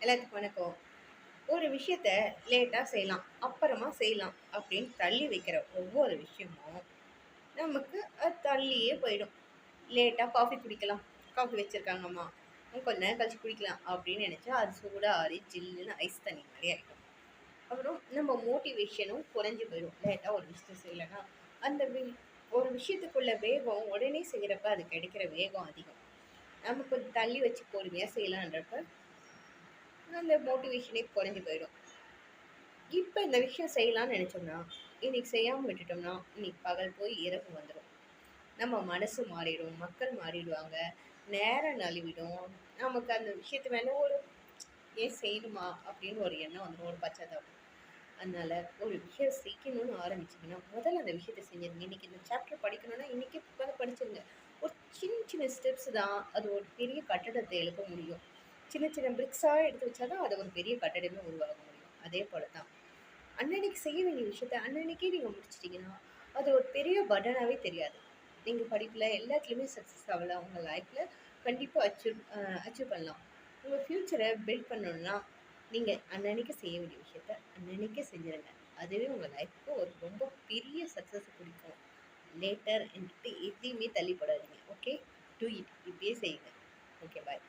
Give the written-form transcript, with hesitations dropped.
எல்லாத்துக்கும் வணக்கம். ஒரு விஷயத்த லேட்டா செய்யலாம், அப்புறமா செய்யலாம் அப்படின்னு தள்ளி வைக்கிற ஒவ்வொரு விஷயமும் நமக்கு அது தள்ளியே போயிடும். லேட்டா காஃபி குடிக்கலாம். காஃபி வச்சிருக்காங்கம்மா. கொஞ்ச நேரம் கழிச்சு குடிக்கலாம் அப்படின்னு நினைச்சா, அது சூடா ஆறி ஜில்லுன்னு ஐஸ் தண்ணி மாரி ஆயிடும். அப்புறம் நம்ம மோட்டிவேஷனும் குறைஞ்சு போயிடும். லேட்டா ஒரு விஷயத்த செய்யலன்னா, அந்த ஒரு விஷயத்துக்குள்ள வேகம் உடனே செய்யறப்ப அது கிடைக்கிற வேகம் அதிகம். நம்ம கொஞ்சம் தள்ளி வச்சு பொறுமையா செய்யலான்றப்ப அந்த மோட்டிவேஷனே குறைஞ்சு போயிடும். இப்ப இந்த விஷயம் செய்யலாம்னு நினைச்சோம்னா, இன்னைக்கு செய்யாம விட்டுட்டோம்னா, இன்னைக்கு பகல் போய் இரவு வந்துரும். நம்ம மனசு மாறிடும், மக்கள் மாறிடுவாங்க, நேரம் நழுவிடும். நமக்கு அந்த விஷயத்து மேல ஒரு ஏன் செய்யணுமா அப்படின்னு ஒரு எண்ணம் வந்துரும், ஒரு பச்சாத்தாபம். அதனால ஒரு விஷயம் செய்யணும்னு ஆரம்பிச்சீங்கன்னா, முதல்ல அந்த விஷயத்த செஞ்சுருங்க. இன்னைக்கு இந்த சாப்டர் படிக்கணும்னா, இன்னைக்கே உட்காந்து படிச்சிருங்க. ஒரு சின்ன சின்ன ஸ்டெப்ஸ் தான் அது ஒரு பெரிய கட்டடத்தை எழுப்ப முடியும். சின்ன சின்ன பிரிக்ஸா எடுத்து வச்சா தான் அது ஒரு பெரிய கட்டடமே உருவாக முடியும். அதே போல தான். அன்னன்னைக்கு செய்ய வேண்டிய விஷயத்த அன்னன்னைக்கே நீங்க முடிச்சிட்டீங்கன்னா, அது ஒரு பெரிய பர்டனாவே தெரியாது. நீங்க படிப்புல எல்லாத்துலயுமே சக்சஸ் ஆகலாம். உங்க லைஃப்ல கண்டிப்பா அச்சீவ் பண்ணலாம். உங்க ஃபியூச்சர பில்ட் பண்ணணும்னா, நீங்க அன்னன்னைக்கு செய்ய வேண்டிய விஷயத்த அன்னன்னைக்கே செஞ்சுருங்க. அதுவே உங்க லைஃப்க்கு ஒரு ரொம்ப பெரிய சக்சஸ குடுக்கும். லேட்டர் எதையுமே தள்ளி போடாதீங்க. ஓகே? Do it. இப்பயே செய்யுங்க. Okay bye.